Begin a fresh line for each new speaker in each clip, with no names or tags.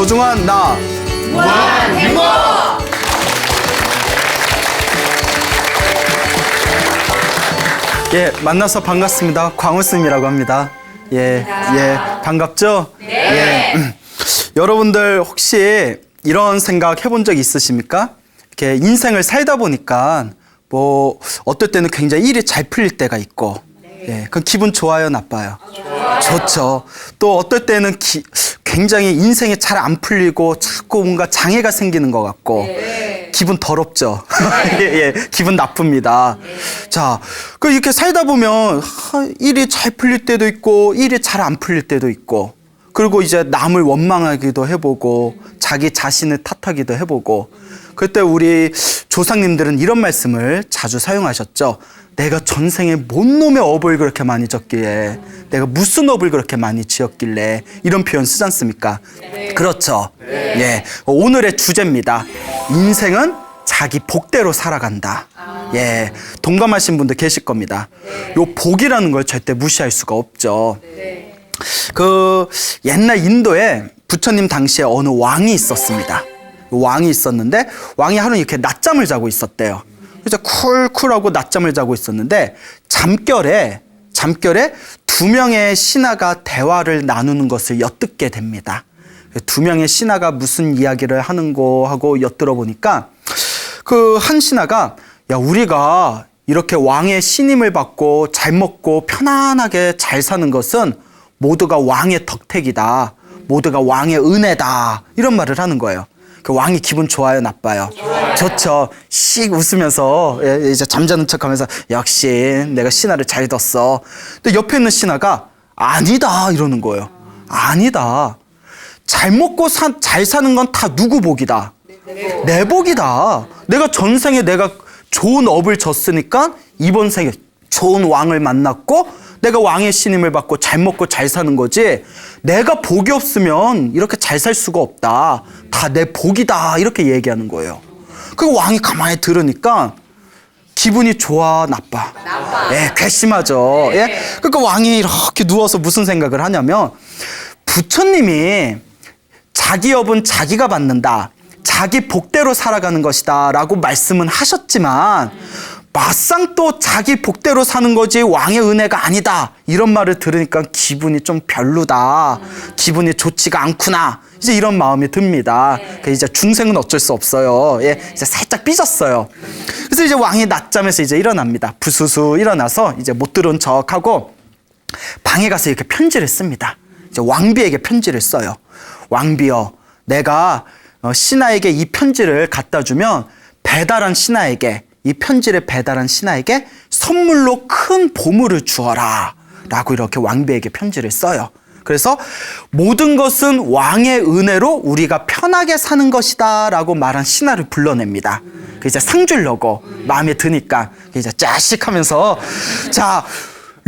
소중한 나.
무한 행복!
예, 만나서 반갑습니다. 광우쌤이라고 합니다. 예, 반갑죠?
네.
여러분들 혹시 이런 생각 해본 적 있으십니까? 이렇게 인생을 살다 보니까 뭐 어떨 때는 굉장히 일이 잘 풀릴 때가 있고, 예, 그럼 기분 좋아요, 나빠요? 좋죠. 또 어떨 때는 굉장히 인생이 잘 안 풀리고 자꾸 뭔가 장애가 생기는 것 같고, 기분 더럽죠. 예, 기분 나쁩니다. 자, 그 이렇게 살다 보면 일이 잘 풀릴 때도 있고, 일이 잘 안 풀릴 때도 있고, 그리고 이제 남을 원망하기도 해보고, 자기 자신을 탓하기도 해보고, 그때 우리 조상님들은 이런 말씀을 자주 사용하셨죠. 내가 전생에 뭔 놈의 업을 그렇게 많이 졌길래, 내가 무슨 업을 그렇게 많이 지었길래, 이런 표현 쓰지 않습니까? 그렇죠. 예, 오늘의 주제입니다. 인생은 자기 복대로 살아간다. 예, 동감하신 분들 계실 겁니다. 요 복이라는 걸 절대 무시할 수가 없죠. 그 옛날 인도에 부처님 당시에 어느 왕이 있었습니다. 왕이 있었는데 왕이 하루 이렇게 낮잠을 자고 있었대요. 그래서 쿨쿨하고 낮잠을 자고 있었는데 잠결에 두 명의 신하가 대화를 나누는 것을 엿듣게 됩니다. 두 명의 신하가 무슨 이야기를 하는 거 하고 엿들어 보니까 그 한 신하가, 야, 우리가 이렇게 왕의 신임을 받고 잘 먹고 편안하게 잘 사는 것은 모두가 왕의 덕택이다. 모두가 왕의 은혜다. 이런 말을 하는 거예요. 그 왕이 기분 좋아요, 나빠요? 좋죠. 씩 웃으면서 이제 잠자는 척하면서 역시 내가 신하를 잘 뒀어. 근데 옆에 있는 신하가 아니다 이러는 거예요. 아니다. 잘 먹고 잘 사는 건 다 누구 복이다? 내 복이다. 내가 전생에 내가 좋은 업을 졌으니까 이번 생에 좋은 왕을 만났고 내가 왕의 신임을 받고 잘 먹고 잘 사는 거지, 내가 복이 없으면 이렇게 잘 살 수가 없다. 다 내 복이다. 이렇게 얘기하는 거예요. 그 왕이 가만히 들으니까 기분이 좋아, 나빠? 예, 괘씸하죠. 예? 그러니까 왕이 이렇게 누워서 무슨 생각을 하냐면, 부처님이 자기 업은 자기가 받는다. 자기 복대로 살아가는 것이다. 라고 말씀은 하셨지만, 막상 또 자기 복대로 사는 거지 왕의 은혜가 아니다. 이런 말을 들으니까 기분이 좀 별로다. 기분이 좋지가 않구나. 이제 이런 마음이 듭니다. 이제 중생은 어쩔 수 없어요. 예, 이제 살짝 삐졌어요. 그래서 이제 왕이 낮잠에서 이제 일어납니다. 부수수 일어나서 이제 못 들은 척하고 방에 가서 이렇게 편지를 씁니다. 이제 왕비에게 편지를 써요. 왕비여, 내가 신하에게 이 편지를 갖다 주면 이 편지를 배달한 신하에게 선물로 큰 보물을 주어라. 라고 이렇게 왕비에게 편지를 써요. 그래서 모든 것은 왕의 은혜로 우리가 편하게 사는 것이다. 라고 말한 신하를 불러냅니다. 이제 상 주려고 마음에 드니까 이제 짜식 하면서, 자,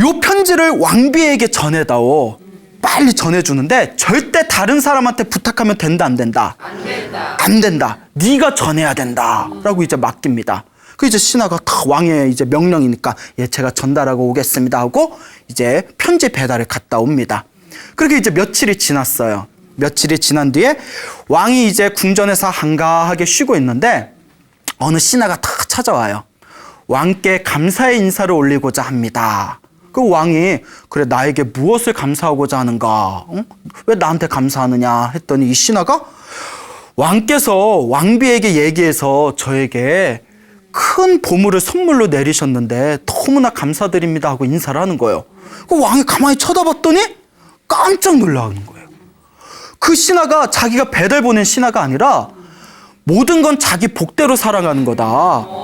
요 편지를 왕비에게 전해다오. 빨리 전해주는데 절대 다른 사람한테 부탁하면 된다, 안 된다?
안 된다.
안 된다. 네가 전해야 된다. 라고 이제 맡깁니다. 그 이제 신하가 다 왕의 이제 명령이니까, 예, 제가 전달하고 오겠습니다 하고 이제 편지 배달을 갔다 옵니다. 그렇게 이제 며칠이 지났어요. 며칠이 지난 뒤에 왕이 이제 궁전에서 한가하게 쉬고 있는데 어느 신하가 탁 찾아와요. 왕께 감사의 인사를 올리고자 합니다. 그 왕이, 그래, 나에게 무엇을 감사하고자 하는가? 왜 나한테 감사하느냐? 했더니 이 신하가 왕께서 왕비에게 얘기해서 저에게 큰 보물을 선물로 내리셨는데 너무나 감사드립니다 하고 인사를 하는 거예요. 그 왕이 가만히 쳐다봤더니 깜짝 놀라는 거예요. 그 신하가 자기가 배달 보낸 신하가 아니라 모든 건 자기 복대로 살아가는 거다.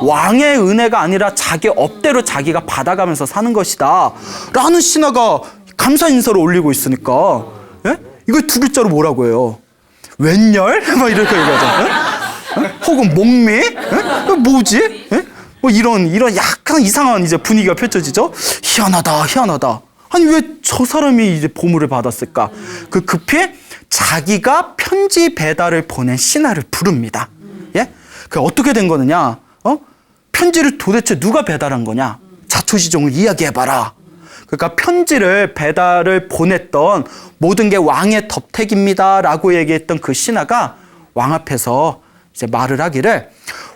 왕의 은혜가 아니라 자기 업대로 자기가 받아가면서 사는 것이다. 라는 신하가 감사 인사를 올리고 있으니까, 예? 이걸 두 글자로 뭐라고 해요? 웬열? 막 이렇게 얘기하잖아요. 혹은 목미? 뭐지? 뭐 이런 약간 이상한 이제 분위기가 펼쳐지죠? 희한하다. 아니, 왜 저 사람이 이제 보물을 받았을까? 그 급히 자기가 편지 배달을 보낸 신하를 부릅니다. 예? 그 어떻게 된 거느냐? 편지를 도대체 누가 배달한 거냐? 자초지종을 이야기해봐라. 그러니까 편지를 배달을 보냈던 모든 게 왕의 덕택입니다라고 얘기했던 그 신하가 왕 앞에서 이제 말을 하기를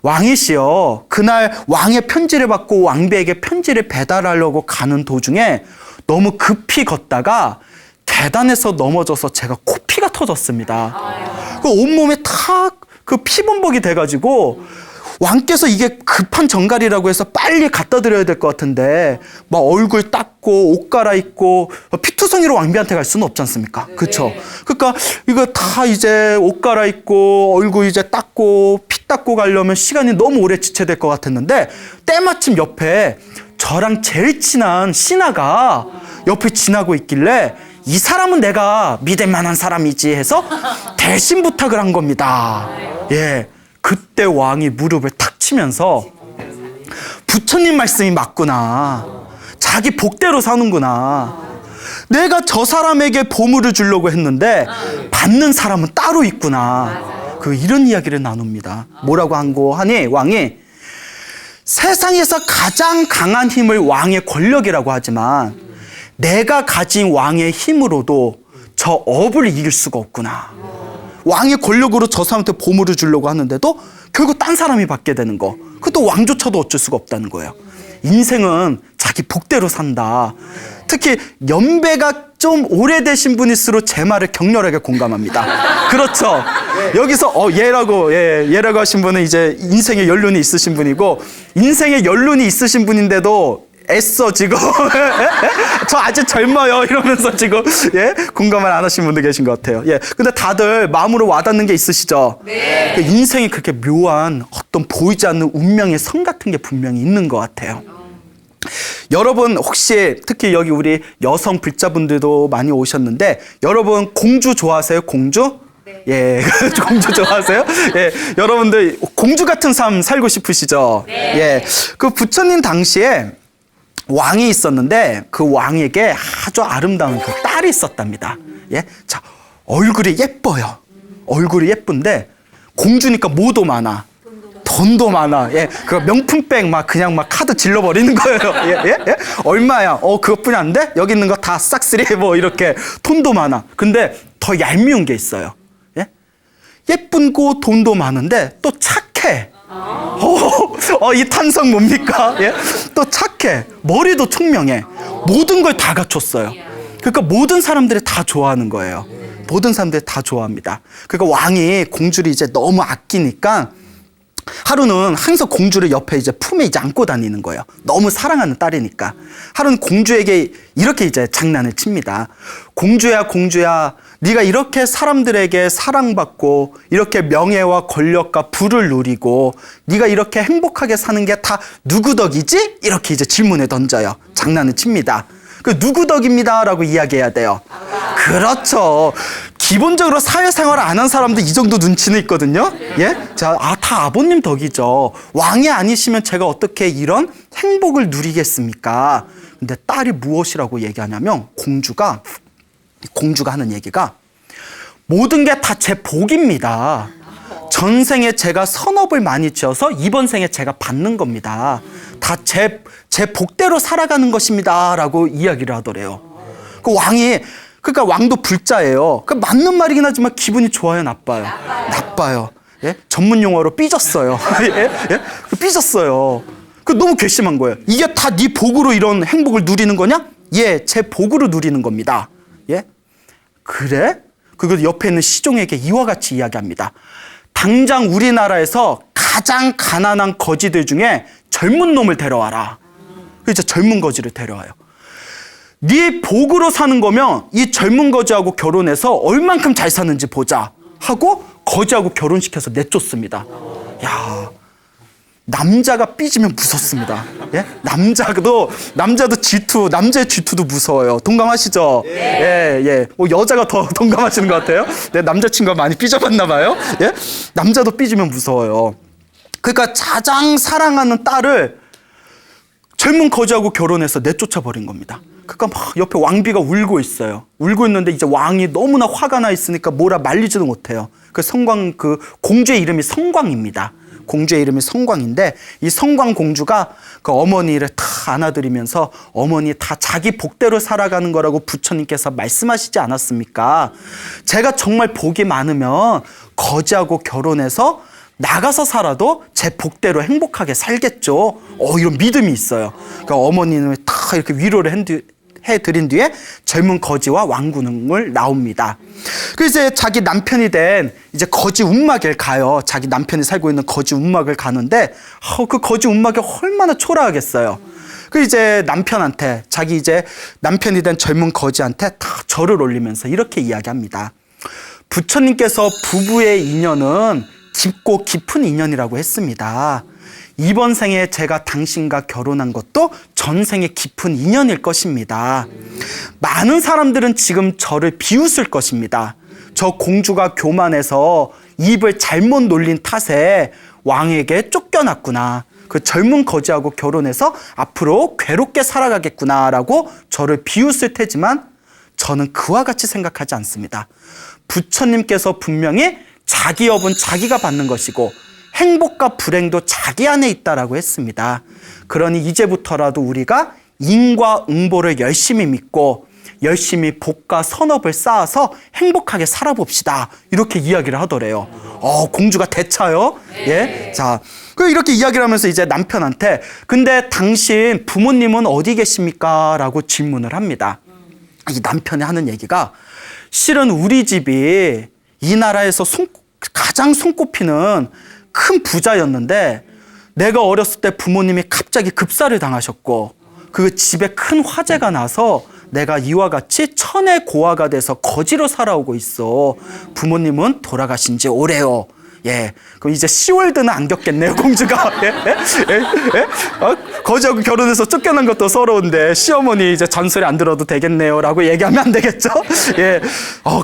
왕이시여 그날 왕의 편지를 받고 왕비에게 편지를 배달하려고 가는 도중에 너무 급히 걷다가 계단에서 넘어져서 제가 코피가 터졌습니다. 그 온몸에 다 그 피범벅이 돼가지고 왕께서 이게 급한 정갈이라고 해서 빨리 갖다 드려야 될 것 같은데 막 얼굴 닦고 옷 갈아입고 피투성이로 왕비한테 갈 수는 없지 않습니까? 그렇죠? 그러니까 이거 다 이제 옷 갈아입고 얼굴 이제 닦고 피 닦고 가려면 시간이 너무 오래 지체될 것 같았는데 때마침 옆에 저랑 제일 친한 신하가 옆에 지나고 있길래 이 사람은 내가 믿을 만한 사람이지 해서 대신 부탁을 한 겁니다. 예. 그때 왕이 무릎을 탁 치면서 부처님 말씀이 맞구나. 자기 복대로 사는구나. 내가 저 사람에게 보물을 주려고 했는데 받는 사람은 따로 있구나. 이런 이야기를 나눕니다. 뭐라고 한고 하니 왕이 세상에서 가장 강한 힘을 왕의 권력이라고 하지만 내가 가진 왕의 힘으로도 저 업을 이길 수가 없구나. 왕의 권력으로 저 사람한테 보물을 주려고 하는데도 결국 딴 사람이 받게 되는 거. 그것도 왕조차도 어쩔 수가 없다는 거예요. 인생은 자기 복대로 산다. 특히 연배가 좀 오래되신 분일수록 제 말을 격렬하게 공감합니다. 그렇죠. 여기서 얘라고 하신 분은 이제 인생에 연륜이 있으신 분이고 인생에 연륜이 있으신 분인데도 애써 지금 저 아직 젊어요 이러면서 지금 공감을 안 하신 분들 계신 것 같아요. 근데 다들 마음으로 와닿는 게 있으시죠?
네.
인생이 그렇게 묘한 어떤 보이지 않는 운명의 선 같은 게 분명히 있는 것 같아요. 여러분 혹시 특히 여기 우리 여성 불자분들도 많이 오셨는데 여러분 공주 좋아하세요? 공주? 예, 공주 좋아하세요? 예, 여러분들 공주 같은 삶 살고 싶으시죠?
네.
예, 그 부처님 당시에 왕이 있었는데 그 왕에게 아주 아름다운 그 딸이 있었답니다. 예, 자 얼굴이 예뻐요. 얼굴이 예쁜데 공주니까 뭐도 많아. 돈도 많아. 예, 그 명품백 막 그냥 막 카드 질러버리는 거예요. 예. 얼마야? 그것뿐이 안 돼? 여기 있는 거 다 싹쓸이 뭐 이렇게 돈도 많아. 근데 더 얄미운 게 있어요. 예, 예쁜고 돈도 많은데 또 착해. 이 탄성 뭡니까? 예? 또 착해. 머리도 총명해. 모든 걸 다 갖췄어요. 그러니까 모든 사람들이 다 좋아하는 거예요. 모든 사람들이 다 좋아합니다. 그러니까 왕이 공주를 이제 너무 아끼니까 하루는 항상 공주를 옆에 이제 품에 이제 안고 다니는 거예요. 너무 사랑하는 딸이니까. 하루는 공주에게 이렇게 이제 장난을 칩니다. 공주야, 공주야. 네가 이렇게 사람들에게 사랑받고 이렇게 명예와 권력과 부를 누리고 네가 이렇게 행복하게 사는 게 다 누구 덕이지? 이렇게 이제 질문을 던져요. 장난을 칩니다. 그 누구 덕입니다 라고 이야기해야 돼요. 그렇죠. 기본적으로 사회생활을 안 한 사람도 이 정도 눈치는 있거든요. 예? 자, 다 아버님 덕이죠. 왕이 아니시면 제가 어떻게 이런 행복을 누리겠습니까? 근데 딸이 무엇이라고 얘기하냐면 공주가 하는 얘기가 모든 게 다 제 복입니다. 전생에 제가 선업을 많이 지어서 이번 생에 제가 받는 겁니다. 다 제 복대로 살아가는 것입니다. 라고 이야기를 하더래요. 그 왕이 그러니까 왕도 불자예요. 그 맞는 말이긴 하지만 기분이 좋아요, 나빠요? 나빠요. 예? 전문 용어로 삐졌어요. 예? 삐졌어요. 그 너무 괘씸한 거예요. 이게 다 네 복으로 이런 행복을 누리는 거냐? 예, 제 복으로 누리는 겁니다. 예? 그래? 그리고 옆에 있는 시종에게 이와 같이 이야기합니다. 당장 우리나라에서 가장 가난한 거지들 중에 젊은 놈을 데려와라. 그래서 젊은 거지를 데려와요. 네 복으로 사는 거면 이 젊은 거지하고 결혼해서 얼만큼 잘 사는지 보자 하고 거지하고 결혼시켜서 내쫓습니다. 야, 남자가 삐지면 무섭습니다. 예? 남자도 질투, 남자의 질투도 무서워요. 동감하시죠? 예. 뭐 여자가 더 동감하시는 것 같아요. 내 남자친구가 많이 삐져봤나 봐요. 예? 남자도 삐지면 무서워요. 그러니까 가장 사랑하는 딸을 젊은 거지하고 결혼해서 내쫓아 버린 겁니다. 그러니까 막 옆에 왕비가 울고 있어요. 울고 있는데 이제 왕이 너무나 화가 나 있으니까 뭐라 말리지도 못해요. 그 공주의 이름이 성광입니다. 공주의 이름이 성광인데 이 성광 공주가 그 어머니를 다 안아드리면서 어머니 다 자기 복대로 살아가는 거라고 부처님께서 말씀하시지 않았습니까? 제가 정말 복이 많으면 거지하고 결혼해서 나가서 살아도 제 복대로 행복하게 살겠죠. 이런 믿음이 있어요. 그러니까 어머니는 다 이렇게 위로를 해드린 뒤에 젊은 거지와 왕군을 나옵니다. 그래서 이제 자기 남편이 된 이제 거지 움막을 가요. 자기 남편이 살고 있는 거지 움막을 가는데 그 거지 움막이 얼마나 초라하겠어요. 그 이제 남편한테 자기 이제 남편이 된 젊은 거지한테 다 절을 올리면서 이렇게 이야기합니다. 부처님께서 부부의 인연은 깊고 깊은 인연이라고 했습니다. 이번 생에 제가 당신과 결혼한 것도 전생의 깊은 인연일 것입니다. 많은 사람들은 지금 저를 비웃을 것입니다. 저 공주가 교만해서 입을 잘못 놀린 탓에 왕에게 쫓겨났구나. 그 젊은 거지하고 결혼해서 앞으로 괴롭게 살아가겠구나라고 저를 비웃을 테지만 저는 그와 같이 생각하지 않습니다. 부처님께서 분명히 자기 업은 자기가 받는 것이고 행복과 불행도 자기 안에 있다라고 했습니다. 그러니 이제부터라도 우리가 인과 응보를 열심히 믿고 열심히 복과 선업을 쌓아서 행복하게 살아봅시다. 이렇게 이야기를 하더래요. 공주가 대차요. 예, 자, 이렇게 이야기를 하면서 이제 남편한테 근데 당신 부모님은 어디 계십니까? 라고 질문을 합니다. 이 남편이 하는 얘기가 실은 우리 집이 이 나라에서 가장 손꼽히는 큰 부자였는데 내가 어렸을 때 부모님이 갑자기 급사를 당하셨고 그 집에 큰 화재가 나서 내가 이와 같이 천의 고아가 돼서 거지로 살아오고 있어. 부모님은 돌아가신 지 오래요. 예, 그럼 이제 시월드는 안 겪겠네요, 공주가. 거지하고 결혼해서 쫓겨난 것도 서러운데 시어머니 이제 잔소리 안 들어도 되겠네요라고 얘기하면 안 되겠죠? 예,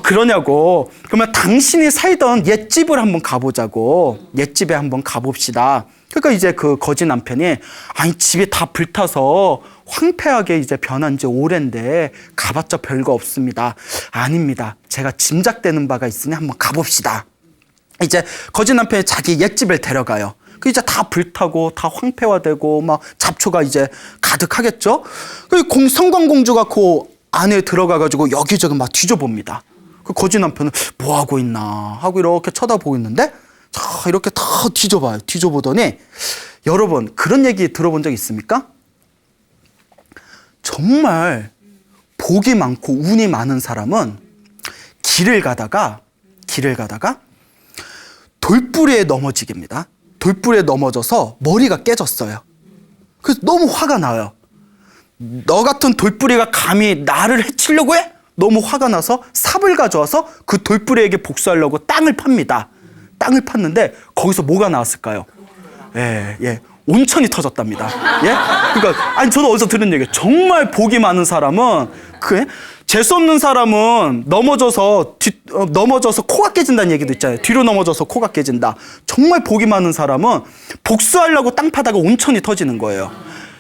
그러냐고. 그러면 당신이 살던 옛집을 한번 가보자고. 옛집에 한번 가봅시다. 그러니까 이제 그 거지 남편이 아니 집이 다 불타서 황폐하게 이제 변한 지 오랜데 가봤자 별거 없습니다. 아닙니다. 제가 짐작되는 바가 있으니 한번 가봅시다. 이제 거지 남편이 자기 옛집을 데려가요. 그 이제 다 불타고 다 황폐화되고 막 잡초가 이제 가득하겠죠. 그 성광공주가 그 안에 들어가가지고 여기저기 막 뒤져봅니다. 그 거지 남편은 뭐 하고 있나 하고 이렇게 쳐다보고 있는데 자 이렇게 다 뒤져봐요. 뒤져보더니 여러분 그런 얘기 들어본 적 있습니까? 정말 복이 많고 운이 많은 사람은 길을 가다가 돌부리에 넘어지게입니다. 돌부리에 넘어져서 머리가 깨졌어요. 그래서 너무 화가 나요. 너 같은 돌부리가 감히 나를 해치려고 해? 너무 화가 나서 삽을 가져와서 그 돌부리에게 복수하려고 땅을 팝니다. 땅을 팠는데 거기서 뭐가 나왔을까요? 예. 온천이 터졌답니다. 예? 그러니까 아니 저는 어디서 들은 얘기예요. 정말 복이 많은 사람은 재수 없는 사람은 넘어져서 코가 깨진다는 얘기도 있잖아요. 뒤로 넘어져서 코가 깨진다. 정말 복이 많은 사람은 복수하려고 땅 파다가 온천이 터지는 거예요.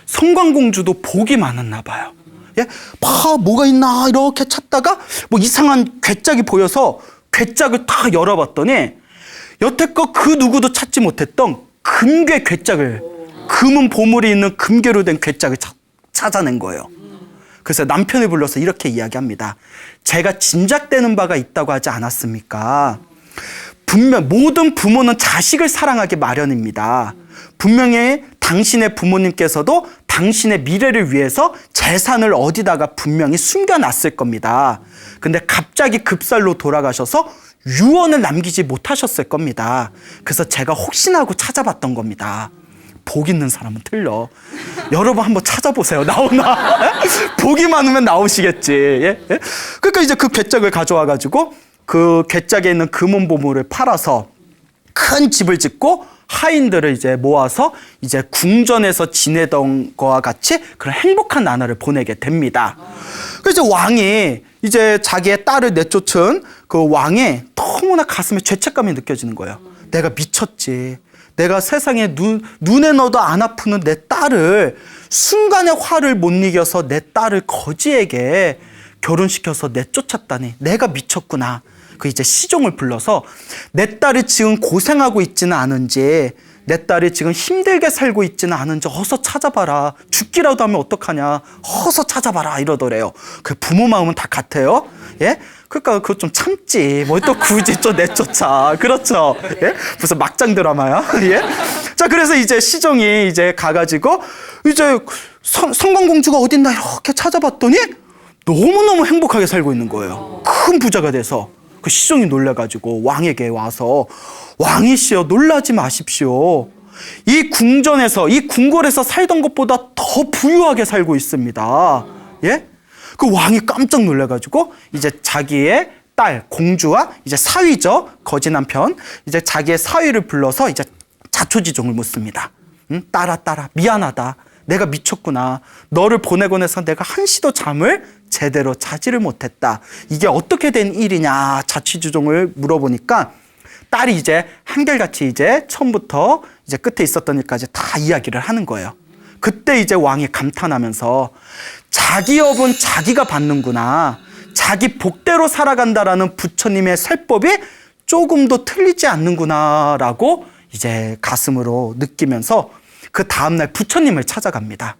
성광공주도 복이 많았나 봐요. 예? 뭐가 있나 이렇게 찾다가 뭐 이상한 괴짝이 보여서 괴짝을 다 열어봤더니 여태껏 그 누구도 찾지 못했던 금괴 괴짝을 금은 보물이 있는 금괴로 된 괴짝을 찾아낸 거예요. 그래서 남편을 불러서 이렇게 이야기합니다. 제가 짐작되는 바가 있다고 하지 않았습니까? 분명 모든 부모는 자식을 사랑하기 마련입니다. 분명히 당신의 부모님께서도 당신의 미래를 위해서 재산을 어디다가 분명히 숨겨놨을 겁니다. 근데 갑자기 급살로 돌아가셔서 유언을 남기지 못하셨을 겁니다. 그래서 제가 혹시나 하고 찾아봤던 겁니다. 복 있는 사람은 틀려. 여러분 한번 찾아보세요. 나오나? 복이 많으면 나오시겠지. 예? 그러니까 이제 그 괴짝을 가져와가지고 그 괴짝에 있는 금은 보물을 팔아서 큰 집을 짓고 하인들을 이제 모아서 이제 궁전에서 지내던 거와 같이 그런 행복한 나날을 보내게 됩니다. 그래서 왕이 이제 자기의 딸을 내쫓은 그 왕이 너무나 가슴에 죄책감이 느껴지는 거예요. 내가 미쳤지. 내가 세상에 눈에 넣어도 안 아프는 내 딸을 순간의 화를 못 이겨서 내 딸을 거지에게 결혼시켜서 내쫓았다니 내가 미쳤구나. 그 이제 시종을 불러서 내 딸이 지금 고생하고 있지는 않은지 내 딸이 지금 힘들게 살고 있지는 않은지 어서 찾아봐라. 죽기라도 하면 어떡하냐. 어서 찾아봐라 이러더래요. 그 부모 마음은 다 같아요. 예? 그러니까 그거 좀 참지. 뭐 또 굳이 좀 내쫓아. 그렇죠. 예? 무슨 막장 드라마야. 예? 자, 그래서 이제 시종이 이제 가가지고 이제 성광공주가 어딨나 이렇게 찾아봤더니 너무너무 행복하게 살고 있는 거예요. 큰 부자가 돼서. 그 시종이 놀라가지고 왕에게 와서 왕이시여 놀라지 마십시오. 이 궁전에서 이 궁궐에서 살던 것보다 더 부유하게 살고 있습니다. 예? 그 왕이 깜짝 놀라가지고 이제 자기의 딸 공주와 이제 사위죠, 거지 남편, 이제 자기의 사위를 불러서 이제 자초지종을 묻습니다. 딸아 미안하다. 내가 미쳤구나. 너를 보내고 나서 내가 한시도 잠을 제대로 자지를 못했다. 이게 어떻게 된 일이냐 자취주종을 물어보니까 딸이 이제 한결같이 이제 처음부터 이제 끝에 있었던 일까지 다 이야기를 하는 거예요. 그때 이제 왕이 감탄하면서 자기 업은 자기가 받는구나. 자기 복대로 살아간다라는 부처님의 살법이 조금도 틀리지 않는구나라고 이제 가슴으로 느끼면서 그 다음날 부처님을 찾아갑니다.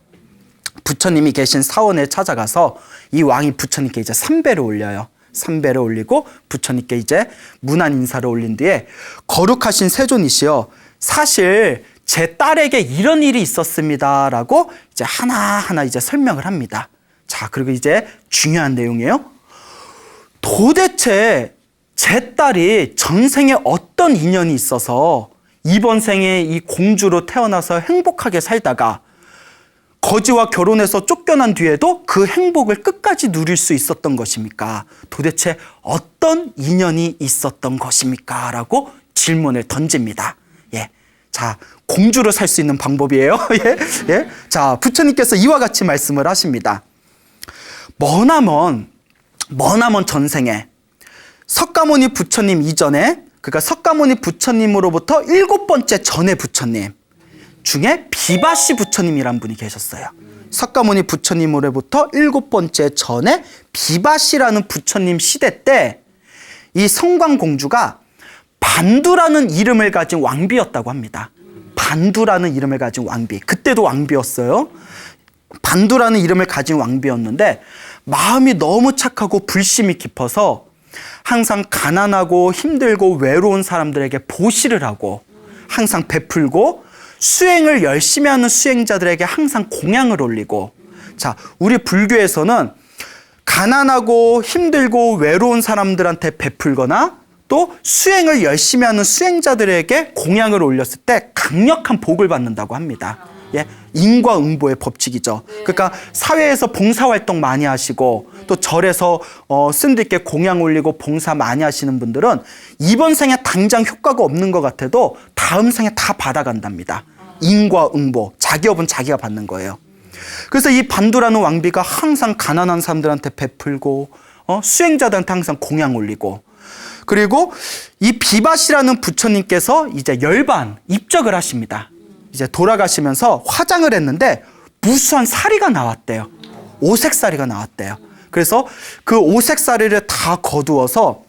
부처님이 계신 사원에 찾아가서 이 왕이 부처님께 이제 삼배를 올려요. 삼배를 올리고 부처님께 이제 문안 인사를 올린 뒤에 거룩하신 세존이시여 사실 제 딸에게 이런 일이 있었습니다라고 이제 하나하나 이제 설명을 합니다. 자, 그리고 이제 중요한 내용이에요. 도대체 제 딸이 전생에 어떤 인연이 있어서 이번 생에 이 공주로 태어나서 행복하게 살다가 거지와 결혼해서 쫓겨난 뒤에도 그 행복을 끝까지 누릴 수 있었던 것입니까? 도대체 어떤 인연이 있었던 것입니까? 라고 질문을 던집니다. 예. 자, 공주로 살 수 있는 방법이에요. 예. 예. 자, 부처님께서 이와 같이 말씀을 하십니다. 머나먼 전생에 석가모니 부처님 이전에, 그러니까 석가모니 부처님으로부터 7번째 전에 부처님 중에 비바시 부처님이란 분이 계셨어요. 석가모니 부처님으로부터 7번째 전에 비바시라는 부처님 시대 때 이 성광공주가 반두라는 이름을 가진 왕비였다고 합니다. 반두라는 이름을 가진 왕비. 그때도 왕비였어요. 반두라는 이름을 가진 왕비였는데 마음이 너무 착하고 불심이 깊어서 항상 가난하고 힘들고 외로운 사람들에게 보시를 하고 항상 베풀고 수행을 열심히 하는 수행자들에게 항상 공양을 올리고, 자, 우리 불교에서는 가난하고 힘들고 외로운 사람들한테 베풀거나 또 수행을 열심히 하는 수행자들에게 공양을 올렸을 때 강력한 복을 받는다고 합니다. 예, 인과응보의 법칙이죠. 그러니까 사회에서 봉사활동 많이 하시고 또 절에서 스님들께 공양 올리고 봉사 많이 하시는 분들은 이번 생에 당장 효과가 없는 것 같아도 다음 생에 다 받아간답니다. 인과응보, 자기 업은 자기가 받는 거예요. 그래서 이 반두라는 왕비가 항상 가난한 사람들한테 베풀고 수행자들한테 항상 공양 올리고, 그리고 이 비바시라는 부처님께서 이제 열반 입적을 하십니다. 이제 돌아가시면서 화장을 했는데 무수한 사리가 나왔대요. 오색사리가 나왔대요. 그래서 그 오색사리를 다 거두어서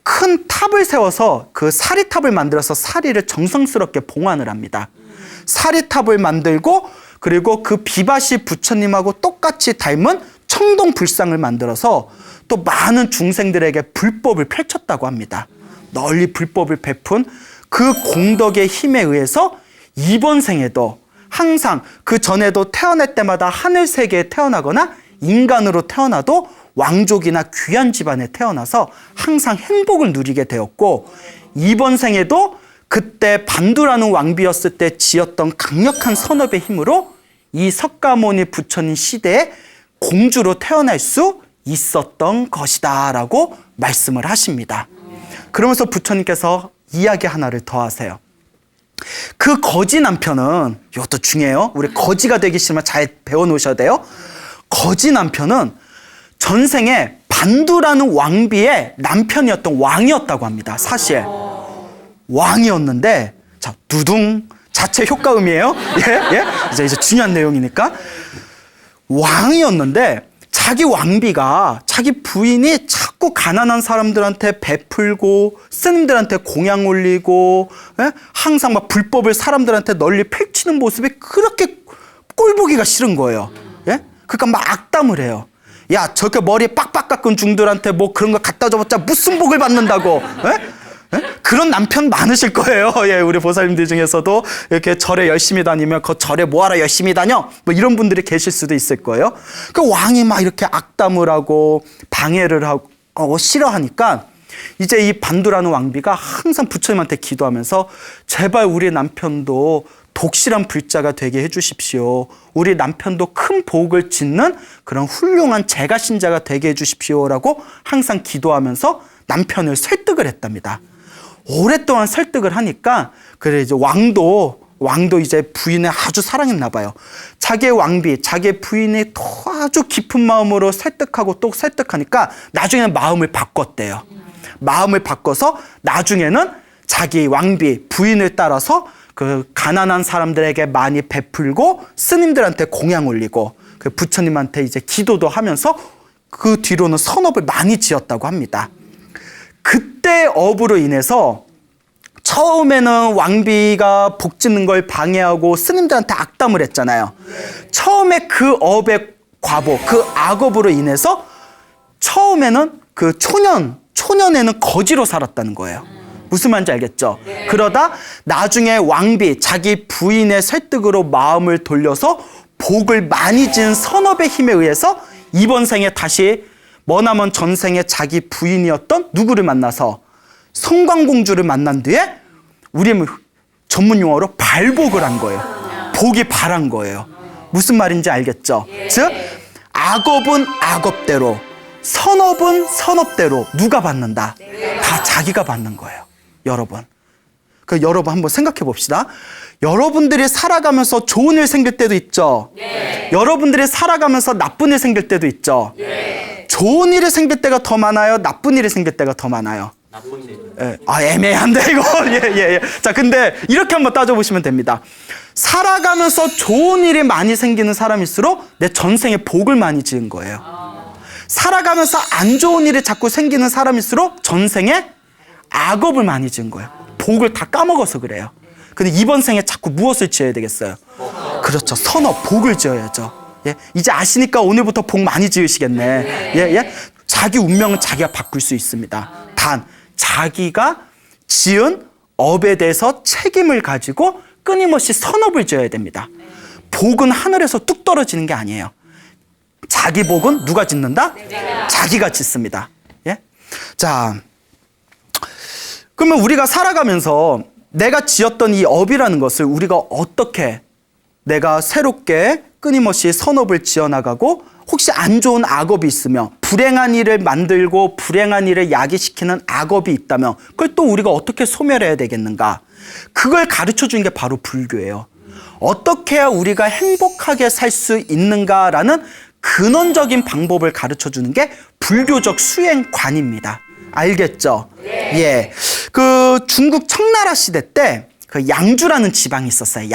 큰 탑을 세워서 그 사리탑을 만들어서 사리를 정성스럽게 봉안을 합니다. 사리탑을 만들고 그리고 그 비바시 부처님하고 똑같이 닮은 청동불상을 만들어서 또 많은 중생들에게 불법을 펼쳤다고 합니다. 널리 불법을 베푼 그 공덕의 힘에 의해서 이번 생에도 항상 그 전에도 태어날 때마다 하늘 세계에 태어나거나 인간으로 태어나도 왕족이나 귀한 집안에 태어나서 항상 행복을 누리게 되었고, 이번 생에도 그때 반두라는 왕비였을 때 지었던 강력한 선업의 힘으로 이 석가모니 부처님 시대에 공주로 태어날 수 있었던 것이다 라고 말씀을 하십니다. 그러면서 부처님께서 이야기 하나를 더 하세요. 그 거지 남편은, 이것도 중요해요. 우리 거지가 되기 싫으면 잘 배워놓으셔야 돼요. 거지 남편은 전생에 반두라는 왕비의 남편이었던 왕이었다고 합니다. 사실 왕이었는데, 자, 두둥 자체 효과음이에요. 예, 예. 이제 중요한 내용이니까 왕이었는데 자기 왕비가 자기 부인이 자꾸 가난한 사람들한테 베풀고 스님들한테 공양 올리고 항상 막 불법을 사람들한테 널리 펼치는 모습이 그렇게 꼴보기가 싫은 거예요. 그러니까 막 악담을 해요. 야, 저렇게 머리 빡빡 깎은 중들한테 뭐 그런 거 갖다 줘봤자 무슨 복을 받는다고. 그런 남편 많으실 거예요. 우리 보살님들 중에서도 이렇게 절에 열심히 다니면 그 절에 뭐하러 열심히 다녀? 뭐 이런 분들이 계실 수도 있을 거예요. 그 왕이 막 이렇게 악담을 하고 방해를 하고 싫어하니까 이제 이 반두라는 왕비가 항상 부처님한테 기도하면서 제발 우리 남편도 독실한 불자가 되게 해주십시오. 우리 남편도 큰 복을 짓는 그런 훌륭한 제가신자가 되게 해주십시오라고 항상 기도하면서 남편을 설득을 했답니다. 오랫동안 설득을 하니까 그래 이제 왕도 이제 부인을 아주 사랑했나 봐요. 자기의 왕비, 자기의 부인이 또 아주 깊은 마음으로 설득하고 또 설득하니까 나중에는 마음을 바꿨대요. 마음을 바꿔서 나중에는 자기 왕비, 부인을 따라서 그 가난한 사람들에게 많이 베풀고 스님들한테 공양 올리고 그 부처님한테 이제 기도도 하면서 그 뒤로는 선업을 많이 지었다고 합니다. 그때 업으로 인해서 처음에는 왕비가 복 짓는 걸 방해하고 스님들한테 악담을 했잖아요. 처음에 그 업의 과보, 그 악업으로 인해서 처음에는 그 초년에는 거지로 살았다는 거예요. 무슨 말인지 알겠죠? 그러다 나중에 왕비, 자기 부인의 설득으로 마음을 돌려서 복을 많이 지은 선업의 힘에 의해서 이번 생에 다시 머나먼 전생에 자기 부인이었던 누구를 만나서 성광공주를 만난 뒤에 우리 전문 용어로 발복을 한 거예요. 복이 발한 거예요. 무슨 말인지 알겠죠? 즉 악업은 악업대로, 선업은 선업대로 누가 받는다? 다 자기가 받는 거예요. 여러분. 그 여러분 한번 생각해 봅시다. 여러분들이 살아가면서 좋은 일 생길 때도 있죠. 여러분들이 살아가면서 나쁜 일 생길 때도 있죠. 좋은 일이 생길 때가 더 많아요? 나쁜 일이 생길 때가 더 많아요?
나쁜 일.
애매한데 이거. 자, 근데 이렇게 한번 따져보시면 됩니다. 살아가면서 좋은 일이 많이 생기는 사람일수록 내 전생에 복을 많이 지은 거예요. 살아가면서 안 좋은 일이 자꾸 생기는 사람일수록 전생에 악업을 많이 지은 거예요. 복을 다 까먹어서 그래요. 근데 이번 생에 자꾸 무엇을 지어야 되겠어요? 그렇죠. 선업, 복을 지어야죠. 이제 아시니까 오늘부터 복 많이 지으시겠네. 자기 운명은 자기가 바꿀 수 있습니다. 단 자기가 지은 업에 대해서 책임을 가지고 끊임없이 선업을 지어야 됩니다. 복은 하늘에서 뚝 떨어지는 게 아니에요. 자기 복은 누가 짓는다? 자기가 짓습니다. 자, 그러면 우리가 살아가면서 내가 지었던 이 업이라는 것을 우리가 어떻게 내가 새롭게 끊임없이 선업을 지어나가고 혹시 안 좋은 악업이 있으면 불행한 일을 만들고 불행한 일을 야기시키는 악업이 있다면 그걸 또 우리가 어떻게 소멸해야 되겠는가? 그걸 가르쳐 주는 게 바로 불교예요. 어떻게 해야 우리가 행복하게 살 수 있는가라는 근원적인 방법을 가르쳐 주는 게 불교적 수행관입니다. 알겠죠? 그 중국 청나라 시대 때 그 양주라는 지방이 있었어요.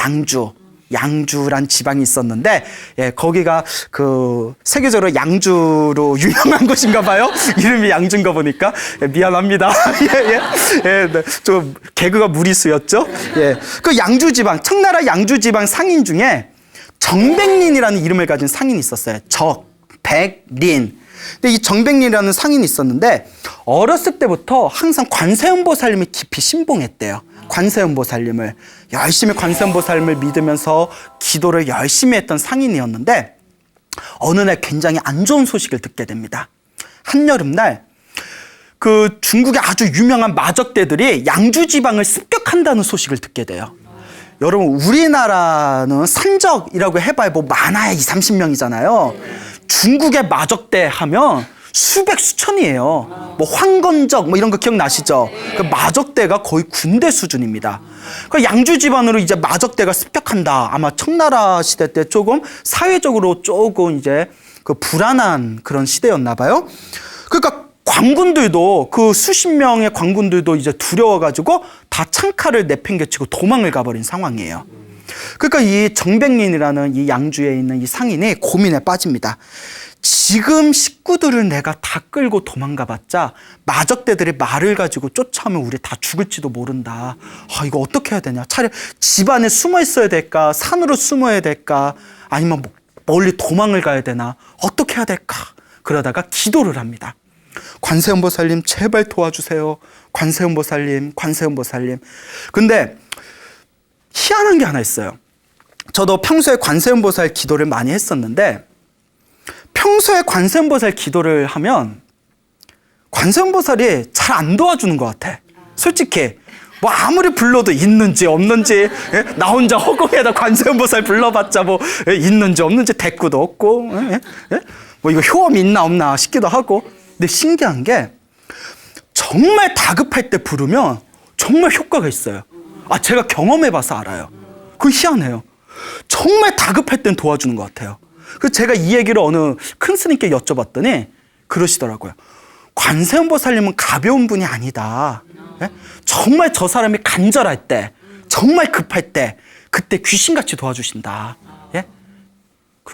양주란 지방이 있었는데 거기가 그 세계적으로 양주로 유명한 곳인가 봐요. 이름이 양주인가 보니까 미안합니다. 좀 개그가 무리수였죠. 그 양주 지방, 청나라 양주 지방 상인 중에 정백린이라는 이름을 가진 상인이 있었어요. 백린. 근데 이 정백린이라는 상인이 있었는데 어렸을 때부터 항상 관세음보살님을 깊이 신봉했대요. 관세음보살님을 열심히 관세음보살님을 믿으면서 기도를 열심히 했던 상인이었는데 어느 날 굉장히 안 좋은 소식을 듣게 됩니다. 한여름날 그 중국의 아주 유명한 마적대들이 양주 지방을 습격한다는 소식을 듣게 돼요. 여러분 우리나라는 산적이라고 해봐야 뭐 많아야 20-30명이잖아요. 중국의 마적대 하면 수백 수천이에요. 뭐 황건적 뭐 이런 거 기억나시죠? 그 마적대가 거의 군대 수준입니다. 그 양주 집안으로 이제 마적대가 습격한다. 아마 청나라 시대 때 조금 사회적으로 조금 이제 그 불안한 그런 시대였나 봐요. 그러니까 관군들도 그 수십 명의 관군들도 이제 두려워가지고 다 창칼을 내팽개치고 도망을 가버린 상황이에요. 그러니까 이 정백린이라는 이 양주에 있는 이 상인이 고민에 빠집니다. 지금 식구들을 내가 다 끌고 도망가봤자 마적대들이 말을 가지고 쫓아오면 우리 다 죽을지도 모른다. 아, 이거 어떻게 해야 되냐? 차라리 집 안에 숨어 있어야 될까? 산으로 숨어야 될까? 아니면 멀리 도망을 가야 되나? 어떻게 해야 될까? 그러다가 기도를 합니다. 관세음보살님 제발 도와주세요. 관세음보살님, 관세음보살님. 근데 희한한 게 하나 있어요. 저도 평소에 관세음보살 기도를 많이 했었는데 평소에 관세음보살 기도를 하면 관세음보살이 잘 안 도와주는 것 같아. 솔직히 뭐 아무리 불러도 있는지 없는지, 예? 나 혼자 허공에다 관세음보살 불러봤자 뭐, 예? 있는지 없는지 대꾸도 없고, 예? 예? 뭐 이거 효험이 있나 없나 싶기도 하고. 근데 신기한 게 정말 다급할 때 부르면 정말 효과가 있어요. 아, 제가 경험해봐서 알아요. 그거 희한해요. 정말 다급할 땐 도와주는 것 같아요. 그래서 제가 이 얘기를 어느 큰 스님께 여쭤봤더니 그러시더라고요. 관세음보살님은 가벼운 분이 아니다. 예? 정말 저 사람이 간절할 때, 정말 급할 때, 그때 귀신같이 도와주신다. 예?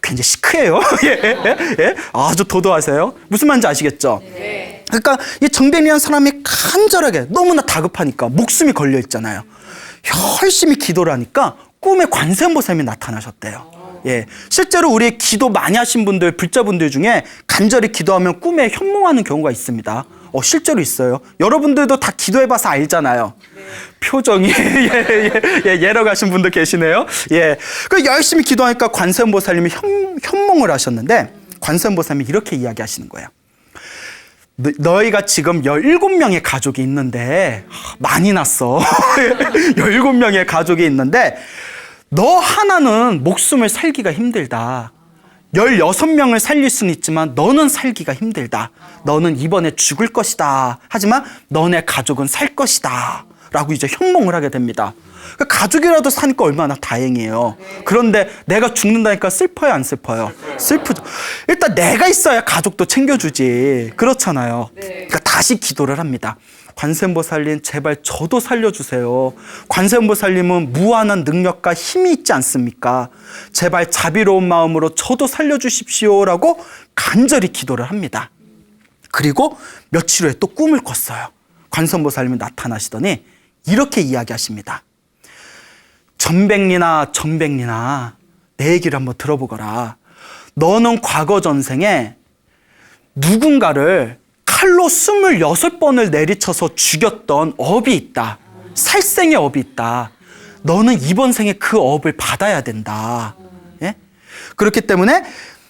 굉장히 시크해요. 예, 예, 예? 아주 도도하세요. 무슨 말인지 아시겠죠?
네.
그러니까 이 정뱅이라는 사람이 간절하게 너무나 다급하니까 목숨이 걸려 있잖아요. 열심히 기도를 하니까 꿈에 관세음보살님이 나타나셨대요. 예, 실제로 우리 기도 많이 하신 분들, 불자분들 중에 간절히 기도하면 꿈에 현몽하는 경우가 있습니다. 실제로 있어요. 여러분들도 다 기도해봐서 알잖아요. 네. 표정이 예러 가신 분도 계시네요. 예, 그 열심히 기도하니까 관세음보살님이 현몽을 하셨는데 관세음보살님이 이렇게 이야기하시는 거예요. 너희가 지금 17명의 가족이 있는데 많이 났어. 17명의 가족이 있는데 너 하나는 목숨을 살기가 힘들다. 16명을 살릴 수는 있지만 너는 살기가 힘들다. 너는 이번에 죽을 것이다. 하지만 너네 가족은 살 것이다. 라고 이제 현몽을 하게 됩니다. 가족이라도 사니까 얼마나 다행이에요. 그런데 내가 죽는다니까 슬퍼요, 안 슬퍼요? 슬프죠. 일단 내가 있어야 가족도 챙겨주지. 그렇잖아요. 그러니까 다시 기도를 합니다. 관세음보살님 제발 저도 살려주세요. 관세음보살님은 무한한 능력과 힘이 있지 않습니까? 제발 자비로운 마음으로 저도 살려주십시오라고 간절히 기도를 합니다. 그리고 며칠 후에 또 꿈을 꿨어요. 관세음보살님이 나타나시더니 이렇게 이야기하십니다. 전백리나 내 얘기를 한번 들어보거라. 너는 과거 전생에 누군가를 칼로 26번을 내리쳐서 죽였던 업이 있다. 살생의 업이 있다. 너는 이번 생에 그 업을 받아야 된다. 예? 그렇기 때문에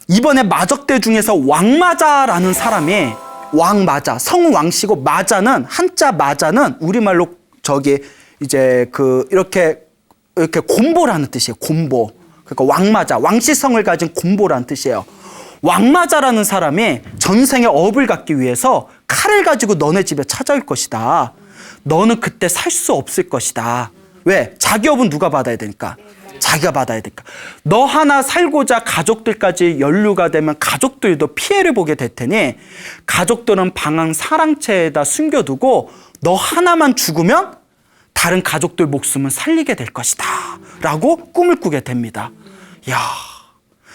이번에 마적대 중에서 왕마자라는 사람이 왕마자, 성은 왕씨고 마자는 한자 마자는 우리말로 저기 이제 이렇게 곰보라는 뜻이에요. 곰보. 그러니까 왕마자, 왕씨성을 가진 곰보라는 뜻이에요. 왕마자라는 사람이 전생에 업을 갚기 위해서 칼을 가지고 너네 집에 찾아올 것이다. 너는 그때 살 수 없을 것이다. 왜? 자기 업은 누가 받아야 되니까? 자기가 받아야 되니까. 너 하나 살고자 가족들까지 연루가 되면 가족들도 피해를 보게 될 테니 가족들은 방황 사랑채에다 숨겨두고 너 하나만 죽으면 다른 가족들 목숨은 살리게 될 것이다. 라고 꿈을 꾸게 됩니다. 이야.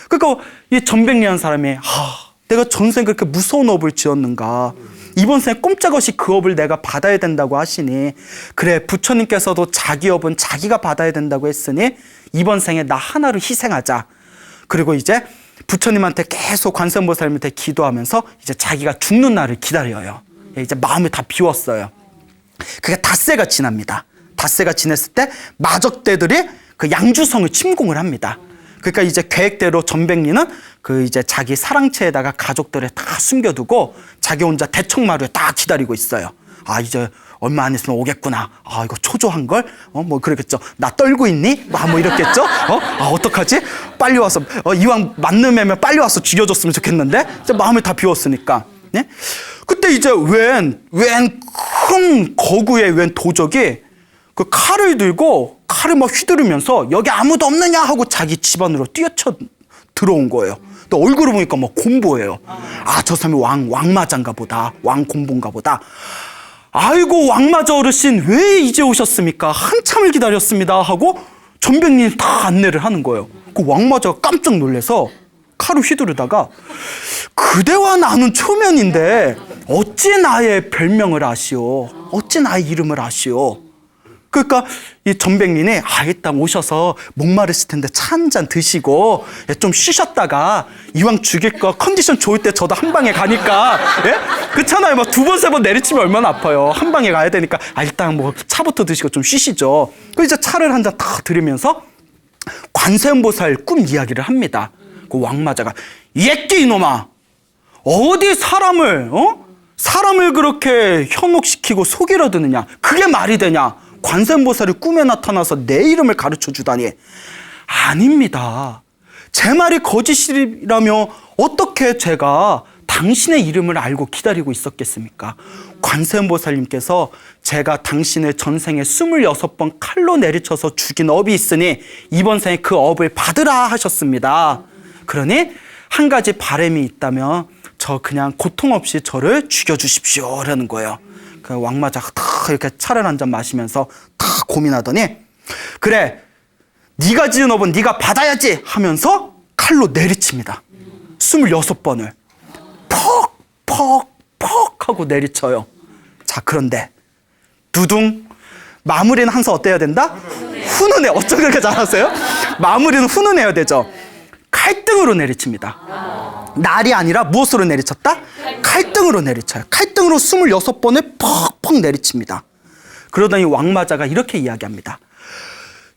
그러니까 이 전백리한 사람이 내가 전생 그렇게 무서운 업을 지었는가. 이번 생에 꼼짝없이 그 업을 내가 받아야 된다고 하시니 그래 부처님께서도 자기 업은 자기가 받아야 된다고 했으니 이번 생에 나 하나로 희생하자. 그리고 이제 부처님한테 계속 관세음보살님한테 기도하면서 이제 자기가 죽는 날을 기다려요. 이제 마음을 다 비웠어요. 그게 닷새가 지납니다. 닷새가 지냈을 때 마적대들이 그 양주성을 침공을 합니다. 그러니까 이제 계획대로 전백리는 이제 자기 사랑채에다가 가족들을 다 숨겨두고 자기 혼자 대청마루에 딱 기다리고 있어요. 아, 이제 얼마 안 있으면 오겠구나. 아, 이거 초조한 걸? 뭐 그러겠죠. 나 떨고 있니? 뭐 이렇겠죠. 어떡하지? 빨리 와서 이왕 만남이면 빨리 와서 죽여줬으면 좋겠는데 이제 마음을 다 비웠으니까. 네? 그때 이제 웬 큰 거구의 웬 도적이 그 칼을 들고 칼을 막 휘두르면서 여기 아무도 없느냐 하고 자기 집안으로 뛰어쳐 들어온 거예요. 또 얼굴을 보니까 막 곰보예요. 아, 저 사람이 왕마자인가 보다. 왕곰보인가 보다. 아이고 왕마자 어르신 왜 이제 오셨습니까? 한참을 기다렸습니다 하고 전백리는 다 안내를 하는 거예요. 그 왕마자가 깜짝 놀라서 칼을 휘두르다가 그대와 나는 초면인데 어찌 나의 별명을 아시오? 어찌 나의 이름을 아시오? 그러니까 이 전백민이 일단 오셔서 목마르실 텐데 차 한 잔 드시고 좀 쉬셨다가 이왕 죽일 거 컨디션 좋을 때 저도 한 방에 가니까 그렇잖아요. 막 두 번 세 번 내리치면 얼마나 아파요. 한 방에 가야 되니까 일단 뭐 차부터 드시고 좀 쉬시죠. 그 이제 차를 한 잔 딱 들으면서 관세음보살 꿈 이야기를 합니다. 그 왕마자가 예끼 이놈아 어디 사람을 그렇게 현혹시키고 속이려 드느냐 그게 말이 되냐 관세음보살이 꿈에 나타나서 내 이름을 가르쳐 주다니 아닙니다. 제 말이 거짓이라며 어떻게 제가 당신의 이름을 알고 기다리고 있었겠습니까? 관세음보살님께서 제가 당신을 전생에 26번 칼로 내리쳐서 죽인 업이 있으니 이번 생에 그 업을 받으라 하셨습니다. 그러니 한 가지 바람이 있다면 저 그냥 고통 없이 저를 죽여주십시오라는 거예요. 그 왕마자가 탁 이렇게 차를 한 잔 마시면서 탁 고민하더니 그래 네가 지은 업은 네가 받아야지 하면서 칼로 내리칩니다. 26번을 퍽 하고 내리쳐요. 자 그런데 두둥 마무리는 항상 어때야 된다? 훈훈해. 어쩜 그렇게 잘하세요? 마무리는 훈훈해야 되죠. 칼등으로 내리칩니다. 날이 아니라 무엇으로 내리쳤다? 칼등으로 내리쳐요. 칼등으로 26번을 퍽 내리칩니다. 그러더니 왕마자가 이렇게 이야기합니다.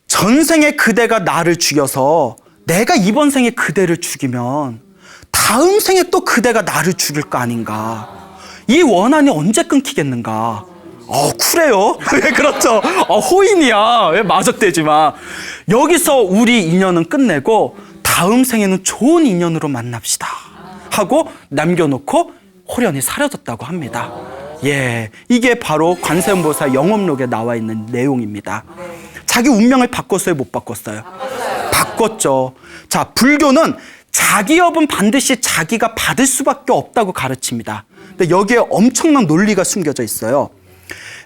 전생에 그대가 나를 죽여서 내가 이번 생에 그대를 죽이면 다음 생에 또 그대가 나를 죽일 거 아닌가. 이 원한이 언제 끊기겠는가. 쿨해요. 왜 그렇죠? 호인이야. 왜 마적대지만. 여기서 우리 인연은 끝내고 다음 생에는 좋은 인연으로 만납시다 하고 남겨놓고 호련히 사라졌다고 합니다. 예, 이게 바로 관세음보살 영업록에 나와 있는 내용입니다. 자기 운명을 바꿨어요, 못 바꿨어요? 바꿨죠. 자, 불교는 자기 업은 반드시 자기가 받을 수밖에 없다고 가르칩니다. 근데 여기에 엄청난 논리가 숨겨져 있어요.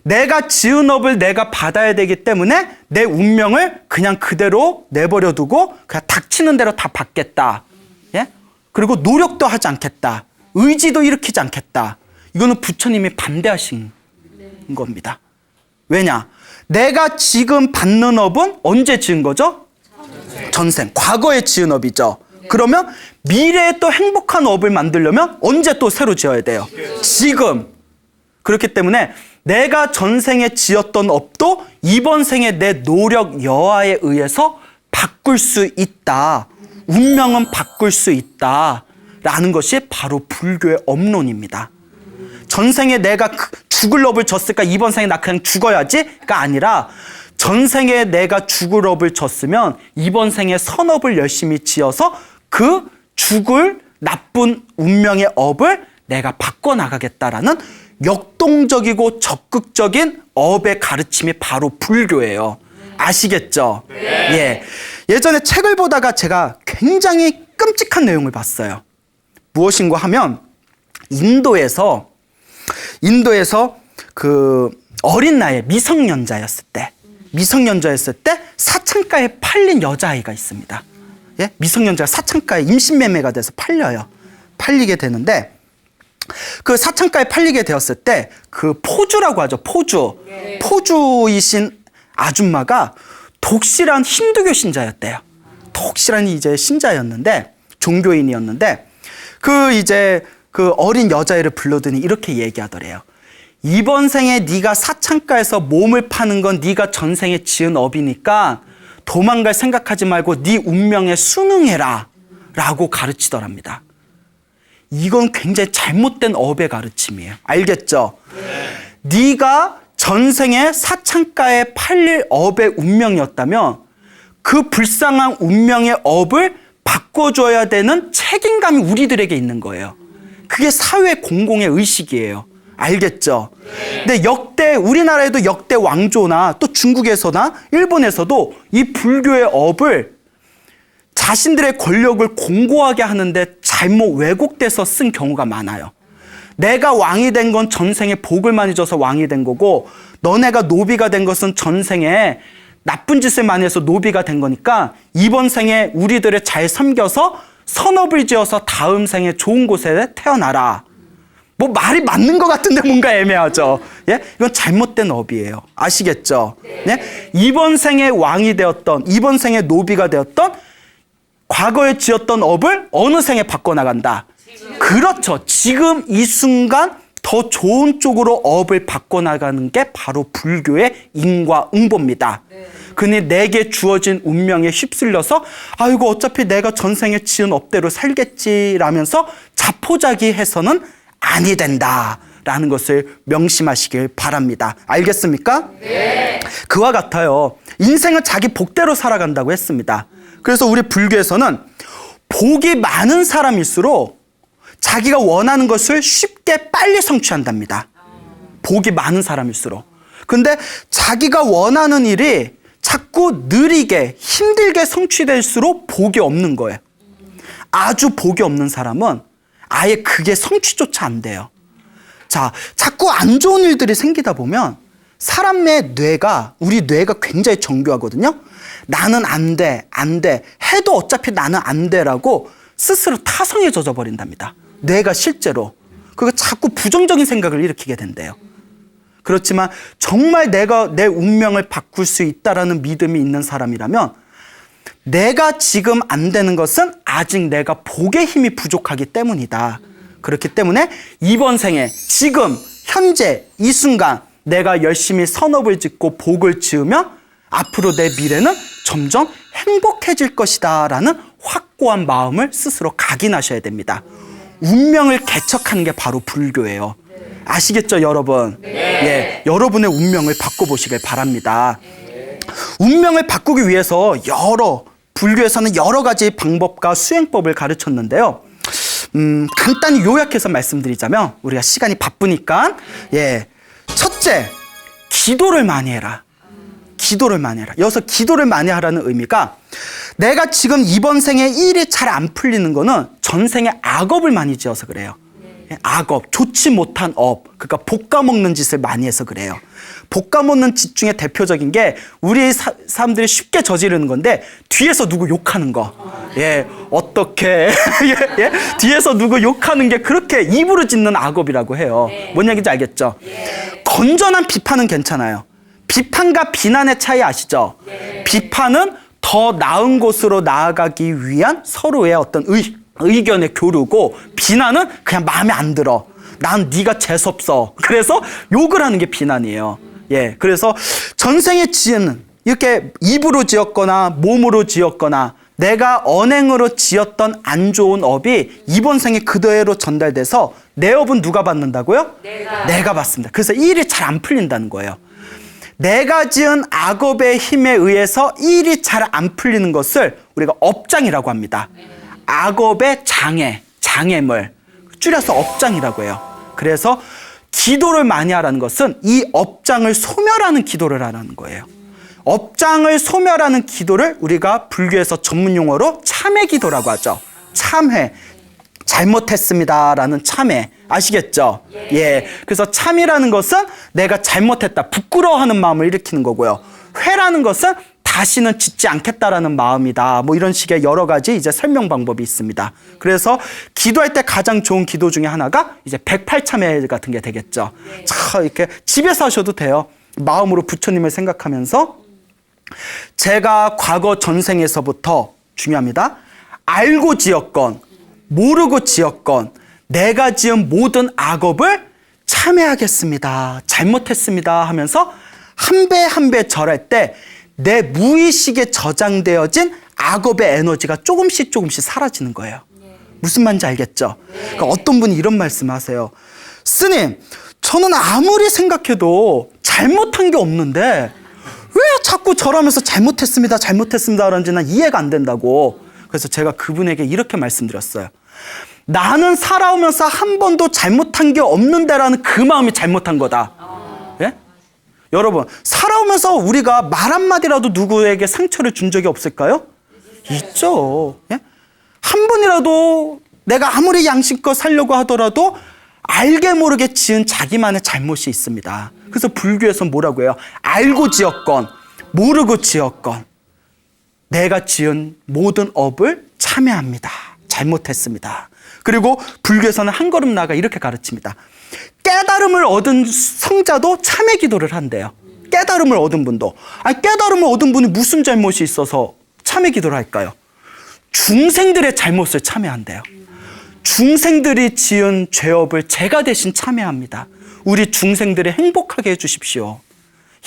내가 지은 업을 내가 받아야 되기 때문에 내 운명을 그냥 그대로 내버려 두고 그냥 닥치는 대로 다 받겠다. 예? 그리고 노력도 하지 않겠다. 의지도 일으키지 않겠다. 이거는 부처님이 반대하신 겁니다. 왜냐? 내가 지금 받는 업은 언제 지은 거죠? 전생. 과거에 지은 업이죠. 그러면 미래에 또 행복한 업을 만들려면 언제 또 새로 지어야 돼요? 지금. 그렇기 때문에 내가 전생에 지었던 업도 이번 생에 내 노력 여하에 의해서 바꿀 수 있다. 운명은 바꿀 수 있다. 라는 것이 바로 불교의 업론입니다. 전생에 내가 죽을 업을 졌으니까 이번 생에 나 그냥 죽어야지가 아니라 전생에 내가 죽을 업을 졌으면 이번 생에 선업을 열심히 지어서 그 죽을 나쁜 운명의 업을 내가 바꿔나가겠다라는 역동적이고 적극적인 업의 가르침이 바로 불교예요. 아시겠죠? 네. 예. 예전에 책을 보다가 제가 굉장히 끔찍한 내용을 봤어요. 무엇인가 하면 인도에서 그 어린 나이에 미성년자였을 때 사창가에 팔린 여자아이가 있습니다. 예? 미성년자가 사창가에 임신매매가 돼서 팔리게 되는데 그 사창가에 팔리게 되었을 때 그 포주라고 하죠. 포주이신 아줌마가 독실한 힌두교 신자였대요. 독실한 이제 신자였는데 종교인이었는데 그 어린 여자애를 불러더니 이렇게 얘기하더래요. 이번 생에 네가 사창가에서 몸을 파는 건 네가 전생에 지은 업이니까 도망갈 생각하지 말고 네 운명에 순응해라 라고 가르치더랍니다. 이건 굉장히 잘못된 업의 가르침이에요. 알겠죠? 네가 전생에 사창가에 팔릴 업의 운명이었다면 그 불쌍한 운명의 업을 바꿔줘야 되는 책임감이 우리들에게 있는 거예요. 그게 사회 공공의 의식이에요. 알겠죠? 근데 역대 우리나라에도 역대 왕조나 또 중국에서나 일본에서도 이 불교의 업을 자신들의 권력을 공고하게 하는데 잘못 왜곡돼서 쓴 경우가 많아요. 내가 왕이 된 건 전생에 복을 많이 줘서 왕이 된 거고 너네가 노비가 된 것은 전생에 나쁜 짓을 많이 해서 노비가 된 거니까 이번 생에 우리들을 잘 섬겨서 선업을 지어서 다음 생에 좋은 곳에 태어나라. 뭐 말이 맞는 것 같은데 뭔가 애매하죠. 예? 이건 잘못된 업이에요. 아시겠죠? 예? 이번 생에 왕이 되었던, 이번 생에 노비가 되었던, 과거에 지었던 업을 어느 생에 바꿔나간다. 그렇죠. 지금 이 순간 더 좋은 쪽으로 업을 바꿔나가는 게 바로 불교의 인과응보입니다. 그니 내게 주어진 운명에 휩쓸려서 아이고 어차피 내가 전생에 지은 업대로 살겠지라면서 자포자기해서는 아니 된다라는 것을 명심하시길 바랍니다. 알겠습니까?
네.
그와 같아요. 인생은 자기 복대로 살아간다고 했습니다. 그래서 우리 불교에서는 복이 많은 사람일수록 자기가 원하는 것을 쉽게 빨리 성취한답니다. 복이 많은 사람일수록. 근데 자기가 원하는 일이 자꾸 느리게 힘들게 성취될수록 복이 없는 거예요. 아주 복이 없는 사람은 아예 그게 성취조차 안 돼요. 자, 자꾸 안 좋은 일들이 생기다 보면 사람의 뇌가, 우리 뇌가 굉장히 정교하거든요. 나는 안 돼, 안 돼. 해도 어차피 나는 안 돼라고 스스로 타성에 젖어버린답니다. 뇌가 실제로. 그거 자꾸 부정적인 생각을 일으키게 된대요. 그렇지만 정말 내가 내 운명을 바꿀 수 있다라는 믿음이 있는 사람이라면 내가 지금 안 되는 것은 아직 내가 복의 힘이 부족하기 때문이다. 그렇기 때문에 이번 생에 지금 현재 이 순간 내가 열심히 선업을 짓고 복을 지으면 앞으로 내 미래는 점점 행복해질 것이다 라는 확고한 마음을 스스로 각인하셔야 됩니다. 운명을 개척하는 게 바로 불교예요. 아시겠죠, 여러분? 예, 여러분의 운명을 바꿔보시길 바랍니다. 운명을 바꾸기 위해서 불교에서는 여러 가지 방법과 수행법을 가르쳤는데요. 간단히 요약해서 말씀드리자면 우리가 시간이 바쁘니까 첫째, 기도를 많이 해라. 기도를 많이 해라. 여기서 기도를 많이 하라는 의미가 내가 지금 이번 생에 일이 잘 안 풀리는 거는 전생에 악업을 많이 지어서 그래요. 악업, 좋지 못한 업, 그러니까 볶아먹는 짓을 많이 해서 그래요. 볶아먹는 짓 중에 대표적인 게 우리 사람들이 쉽게 저지르는 건데 뒤에서 누구 욕하는 거. 어떻게 뒤에서 누구 욕하는 게 그렇게 입으로 짓는 악업이라고 해요. 뭔 얘기인지 알겠죠? 건전한 비판은 괜찮아요. 비판과 비난의 차이 아시죠? 비판은 더 나은 곳으로 나아가기 위한 서로의 어떤 의견의 교류고, 비난은 그냥 마음에 안 들어. 난 네가 재수없어. 그래서 욕을 하는 게 비난이에요. 그래서 전생에 지은, 이렇게 입으로 지었거나 몸으로 지었거나 내가 언행으로 지었던 안 좋은 업이 이번 생에 그대로 전달돼서 내 업은 누가 받는다고요? 내가 받습니다. 그래서 일이 잘 안 풀린다는 거예요. 내가 지은 악업의 힘에 의해서 일이 잘 안 풀리는 것을 우리가 업장이라고 합니다. 악업의 장애물, 줄여서 업장이라고 해요. 그래서 기도를 많이 하라는 것은 이 업장을 소멸하는 기도를 하라는 거예요. 업장을 소멸하는 기도를 우리가 불교에서 전문 용어로 참회 기도라고 하죠. 참회, 잘못했습니다라는 참회, 아시겠죠? 그래서 참이라는 것은 내가 잘못했다, 부끄러워하는 마음을 일으키는 거고요. 회라는 것은 다시는 짓지 않겠다라는 마음이다. 뭐 이런 식의 여러 가지 이제 설명 방법이 있습니다. 그래서 기도할 때 가장 좋은 기도 중에 하나가 이제 108참회 같은 게 되겠죠. 자, 이렇게 집에서 하셔도 돼요. 마음으로 부처님을 생각하면서 제가 과거 전생에서부터, 중요합니다, 알고 지었건 모르고 지었건 내가 지은 모든 악업을 참회하겠습니다. 잘못했습니다 하면서 한 배 한 배 절할 때 내 무의식에 저장되어진 악업의 에너지가 조금씩 사라지는 거예요. 무슨 말인지 알겠죠? 그러니까 어떤 분이 이런 말씀을 하세요. 스님, 저는 아무리 생각해도 잘못한 게 없는데 왜 자꾸 절하면서 잘못했습니다 그런지 난 이해가 안 된다고. 그래서 제가 그분에게 이렇게 말씀드렸어요. 나는 살아오면서 한 번도 잘못한 게 없는데라는 그 마음이 잘못한 거다. 여러분, 살아오면서 우리가 말 한마디라도 누구에게 상처를 준 적이 없을까요? 있죠. 한 번이라도 내가 아무리 양심껏 살려고 하더라도 알게 모르게 지은 자기만의 잘못이 있습니다. 그래서 불교에서 뭐라고 해요? 알고 지었건 모르고 지었건 내가 지은 모든 업을 참회합니다. 잘못했습니다. 그리고 불교에서는 한 걸음 나아가 이렇게 가르칩니다. 깨달음을 얻은 성자도 참회 기도를 한대요. 깨달음을 얻은 분도. 아니, 깨달음을 얻은 분이 무슨 잘못이 있어서 참회 기도를 할까요? 중생들의 잘못을 참회한대요. 중생들이 지은 죄업을 제가 대신 참회합니다. 우리 중생들이 행복하게 해주십시오.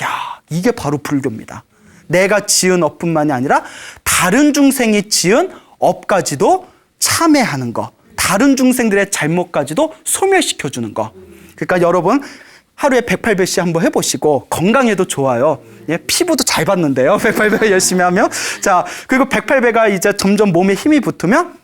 야, 이게 바로 불교입니다. 내가 지은 업뿐만이 아니라 다른 중생이 지은 업까지도 참회하는 거, 다른 중생들의 잘못까지도 소멸시켜주는 거. 그러니까 여러분 하루에 108배씩 한번 해보시고 건강에도 좋아요. 예, 피부도 잘 받는데요. 108배 열심히 하면. 자, 그리고 108배가 이제 점점 몸에 힘이 붙으면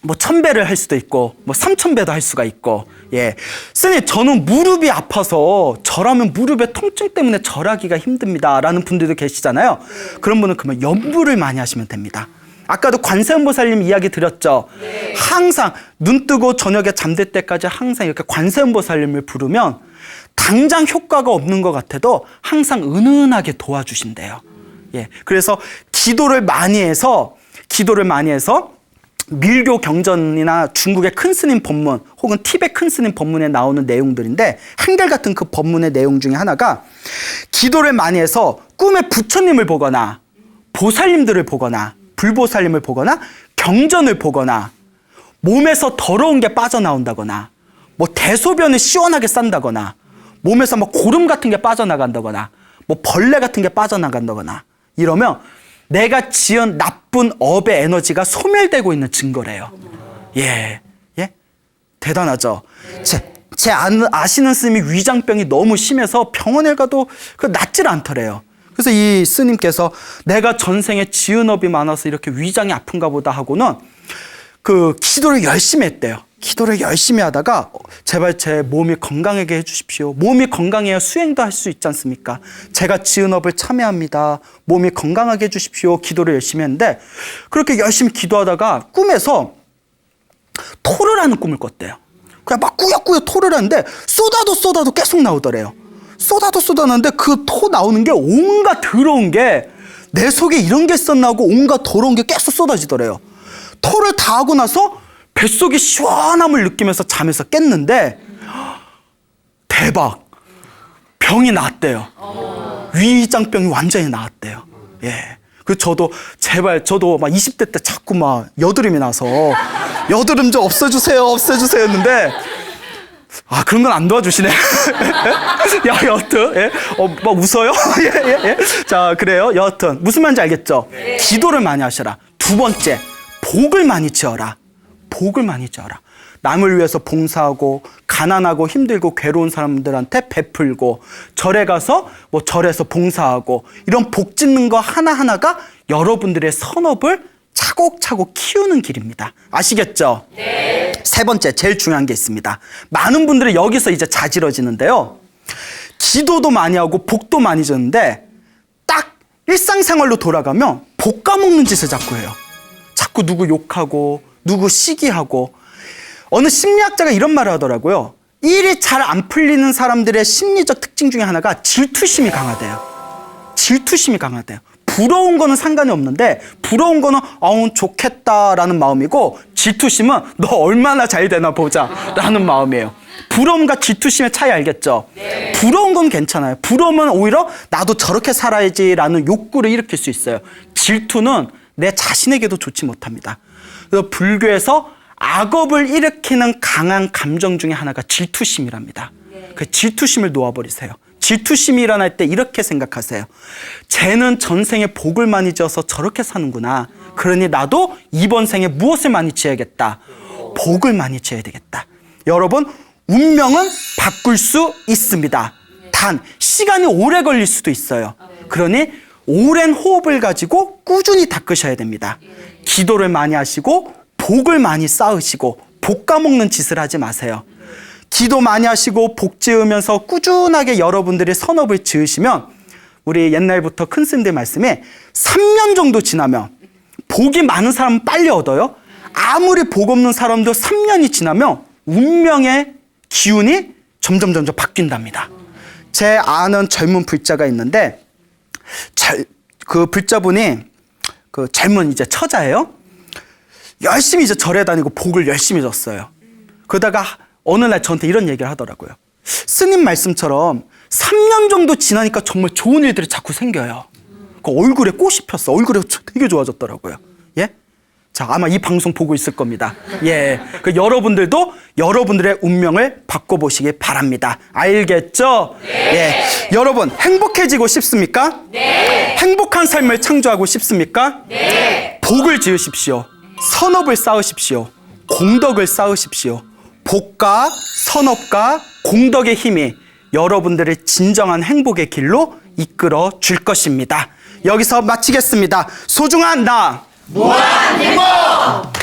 뭐 1000배를 할 수도 있고 뭐 3000배도 할 수가 있고. 예, 스님 저는 무릎이 아파서 절하면 무릎의 통증 때문에 절하기가 힘듭니다 라는 분들도 계시잖아요. 그런 분은 그러면 연부를 많이 하시면 됩니다. 아까도 관세음보살님 이야기 드렸죠. 네. 항상 눈 뜨고 저녁에 잠들 때까지 항상 이렇게 관세음보살님을 부르면 당장 효과가 없는 것 같아도 항상 은은하게 도와주신대요. 예, 그래서 기도를 많이 해서 밀교 경전이나 중국의 큰 스님 법문 혹은 티베트 큰 스님 법문에 나오는 내용들인데 한결같은 그 법문의 내용 중에 하나가 기도를 많이 해서 꿈에 부처님을 보거나 보살님들을 보거나 불보살님을 보거나 경전을 보거나 몸에서 더러운 게 빠져나온다거나 뭐 대소변을 시원하게 싼다거나 몸에서 뭐 고름 같은 게 빠져나간다거나 뭐 벌레 같은 게 빠져나간다거나 이러면 내가 지은 나쁜 업의 에너지가 소멸되고 있는 증거래요. 예, 예, 대단하죠. 제 아시는 스님이 위장병이 너무 심해서 병원에 가도 낫질 않더래요. 그래서 이 스님께서 내가 전생에 지은 업이 많아서 이렇게 위장이 아픈가 보다 하고는 그 기도를 열심히 했대요. 기도를 열심히 하다가 제발 제 몸이 건강하게 해주십시오. 몸이 건강해야 수행도 할 수 있지 않습니까? 제가 지은 업을 참여합니다. 몸이 건강하게 해주십시오. 기도를 열심히 했는데 그렇게 열심히 기도하다가 꿈에서 토를 하는 꿈을 꿨대요. 그냥 막 꾸역꾸역 토를 하는데 쏟아도 계속 나오더래요. 쏟아나는데 그 토 나오는 게 온갖 더러운 게 내 속에 이런 게 있었나 하고 온갖 더러운 게 계속 쏟아지더래요. 토를 다 하고 나서 뱃속이 시원함을 느끼면서 잠에서 깼는데 대박! 병이 나았대요. 위장병이 완전히 나았대요. 예. 그 저도 막 20대 때 자꾸 막 여드름이 나서 여드름 좀 없애주세요 했는데 그런 건 안 도와주시네. 야, 여하튼, 예? 막 웃어요? 예. 자, 그래요. 여하튼, 무슨 말인지 알겠죠? 네. 기도를 많이 하셔라. 두 번째, 복을 많이 지어라. 복을 많이 지어라. 남을 위해서 봉사하고, 가난하고 힘들고 괴로운 사람들한테 베풀고, 절에 가서, 절에서 봉사하고, 이런 복 짓는 거 하나하나가 여러분들의 선업을 차곡차곡 키우는 길입니다. 아시겠죠? 네. 세 번째, 제일 중요한 게 있습니다. 많은 분들이 여기서 이제 자지러지는데요. 기도도 많이 하고 복도 많이 졌는데 딱 일상생활로 돌아가면 복 까먹는 짓을 자꾸 해요. 자꾸 누구 욕하고 누구 시기하고. 어느 심리학자가 이런 말을 하더라고요. 일이 잘 안 풀리는 사람들의 심리적 특징 중에 하나가 질투심이 강하대요. 질투심이 강하대요. 부러운 거는 상관이 없는데 부러운 거는 좋겠다라는 마음이고 질투심은 너 얼마나 잘 되나 보자 라는 마음이에요. 부러움과 질투심의 차이 알겠죠? 네. 부러운 건 괜찮아요. 부러움은 오히려 나도 저렇게 살아야지라는 욕구를 일으킬 수 있어요. 질투는 내 자신에게도 좋지 못합니다. 그래서 불교에서 악업을 일으키는 강한 감정 중에 하나가 질투심이랍니다. 네. 그 질투심을 놓아버리세요. 질투심이 일어날 때 이렇게 생각하세요. 쟤는 전생에 복을 많이 지어서 저렇게 사는구나. 그러니 나도 이번 생에 무엇을 많이 지어야겠다. 복을 많이 지어야 되겠다. 여러분, 운명은 바꿀 수 있습니다. 단 시간이 오래 걸릴 수도 있어요. 그러니 오랜 호흡을 가지고 꾸준히 닦으셔야 됩니다. 기도를 많이 하시고 복을 많이 쌓으시고 복 까먹는 짓을 하지 마세요. 기도 많이 하시고 복 지으면서 꾸준하게 여러분들이 선업을 지으시면 우리 옛날부터 큰 스님들 말씀에 3년 정도 지나면 복이 많은 사람은 빨리 얻어요. 아무리 복 없는 사람도 3년이 지나면 운명의 기운이 점점 바뀐답니다. 제 아는 젊은 불자가 있는데 그 불자분이 그 젊은 이제 처자예요. 열심히 이제 절에 다니고 복을 열심히 줬어요. 그러다가 어느 날 저한테 이런 얘기를 하더라고요. 스님 말씀처럼 3년 정도 지나니까 정말 좋은 일들이 자꾸 생겨요. 그 얼굴에 꽃이 폈어. 얼굴이 되게 좋아졌더라고요. 예? 자, 아마 이 방송 보고 있을 겁니다. 예. 그 여러분들도 여러분들의 운명을 바꿔보시기 바랍니다. 알겠죠? 네. 예. 여러분, 행복해지고 싶습니까? 네. 행복한 삶을 창조하고 싶습니까? 네. 복을 지으십시오. 선업을 쌓으십시오. 공덕을 쌓으십시오. 복과 선업과 공덕의 힘이 여러분들의 진정한 행복의 길로 이끌어 줄 것입니다. 여기서 마치겠습니다. 소중한 나
무한 행복!